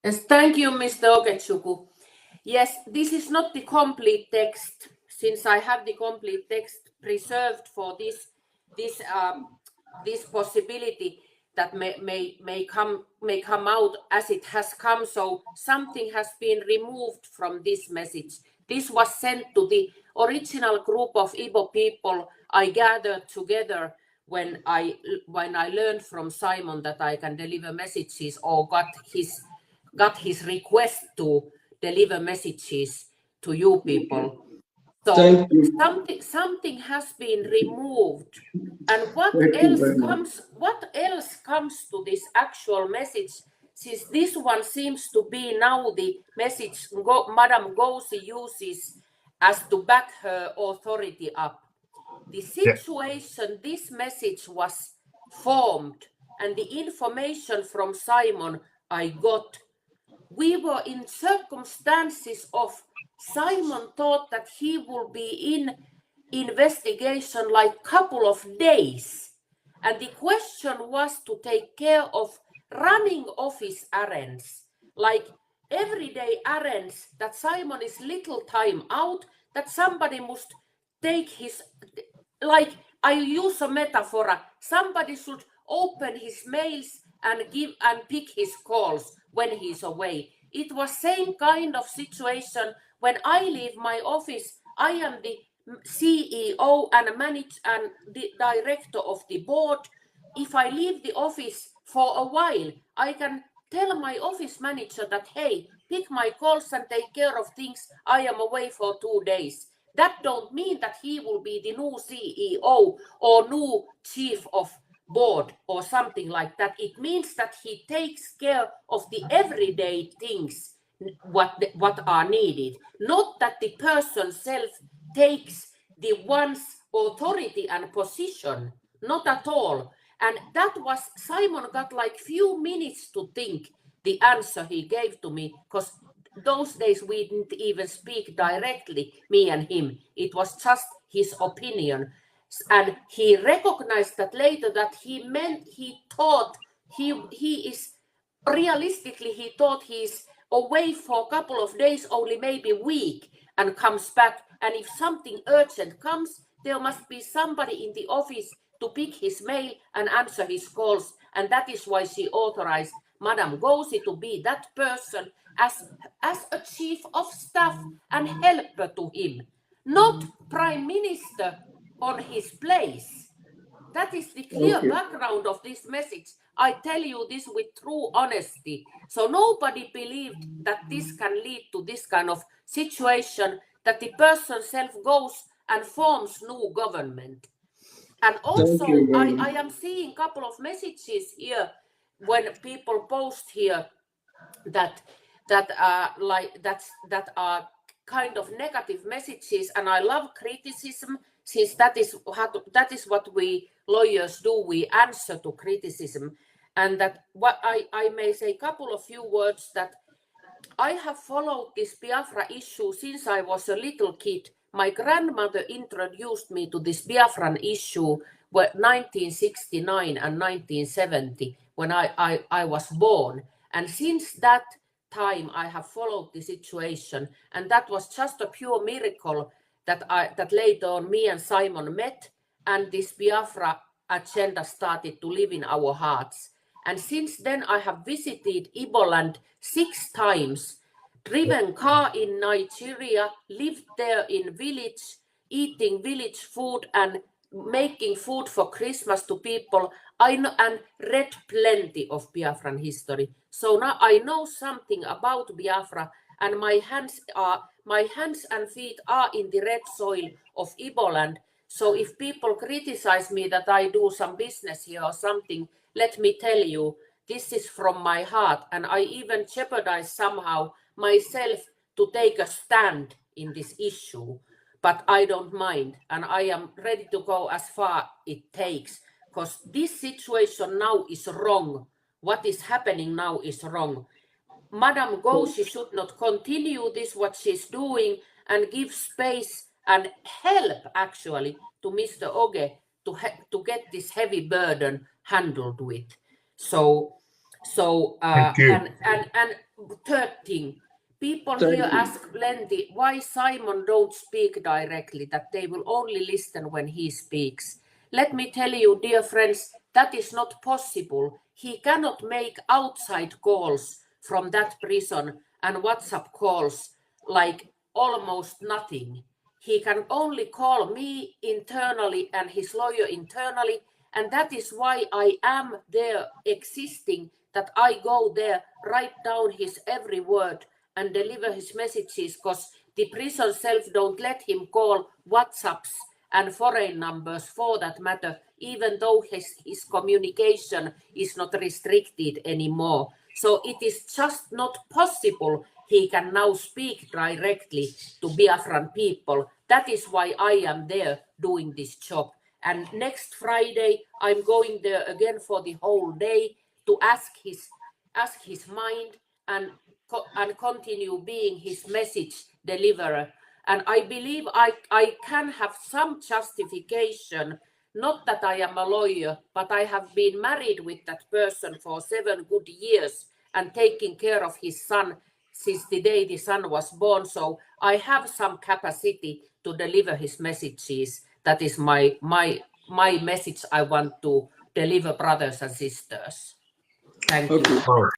Yes, thank you, Mr. Oketsuku. Yes, this is not the complete text, since I have the complete text preserved for this possibility that may come out as it has come. So something has been removed from this message. This was sent to the original group of Igbo people I gathered together when I learned from Simon that I can deliver messages, or got his request to deliver messages to you people. So something has been removed, and what else comes to this actual message, since this one seems to be now the message Madam Ngozi uses as to back her authority up. The situation this message was formed, and the information from Simon I got, we were in circumstances of Simon thought that he will be in investigation like couple of days, and the question was to take care of running office errands, like everyday errands, that Simon is little time out, that somebody must take his, like I use a metaphor, somebody should open his mails and pick his calls when he's away. It was same kind of situation when I leave my office. I am the CEO and the director of the board. If I leave the office for a while, I can tell my office manager that, hey, pick my calls and take care of things. I am away for 2 days. That don't mean that he will be the new CEO or new chief of board or something like that. It means that he takes care of the everyday things what are needed, not that the person self takes the one's authority and position, not at all. And that was, Simon got like few minutes to think the answer he gave to me, because those days we didn't even speak directly, me and him. It was just his opinion. And he recognized that later, that he thought he is, realistically, he thought he's away for a couple of days, only maybe a week, and comes back. And if something urgent comes, there must be somebody in the office to pick his mail and answer his calls. And that is why she authorized Madam Ngozi to be that person as a chief of staff and helper to him, not prime minister on his place. That is the clear background of this message. I tell you this with true honesty. So nobody believed that this can lead to this kind of situation, that the person self goes and forms new government. And also, I am seeing a couple of messages here when people post here that are kind of negative messages, and I love criticism, since that is what we lawyers do. We answer to criticism. And that what I may say a couple of few words, that I have followed this Biafra issue since I was a little kid. My grandmother introduced me to this Biafran issue 1969 and 1970 when I was born. And since that time I have followed the situation, and that was just a pure miracle that later on me and Simon met, and this Biafra agenda started to live in our hearts. And since then I have visited Iboland 6 times, driven car in Nigeria, lived there in village, eating village food and making food for Christmas to people. I know, and read plenty of Biafran history. So now I know something about Biafra, and my hands and feet are in the red soil of Iboland. So if people criticize me that I do some business here or something, let me tell you, this is from my heart, and I even jeopardize somehow myself to take a stand in this issue. But I don't mind, and I am ready to go as far it takes, because this situation now is wrong. What is happening now is wrong. Madam Ngozi should not continue this, what she's doing, and give space and help actually to Mr. Oge to get this heavy burden handled with. So So Thank you. and third thing, people here ask plenty why Simon don't speak directly, that they will only listen when he speaks. Let me tell you, dear friends, that is not possible. He cannot make outside calls from that prison and WhatsApp calls like almost nothing. He can only call me internally and his lawyer internally, and that is why I am there existing, that I go there, write down his every word and deliver his messages, because the prison self don't let him call WhatsApps and foreign numbers for that matter, even though his communication is not restricted anymore. So it is just not possible he can now speak directly to Biafran people. That is why I am there doing this job. And next Friday, I'm going there again for the whole day to ask his mind and continue being his message deliverer. And I believe I can have some justification, not that I am a lawyer, but I have been married with that person for 7 good years and taking care of his son since the day the son was born. So I have some capacity to deliver his messages. That is my message I want to deliver, brothers and sisters. Thank you.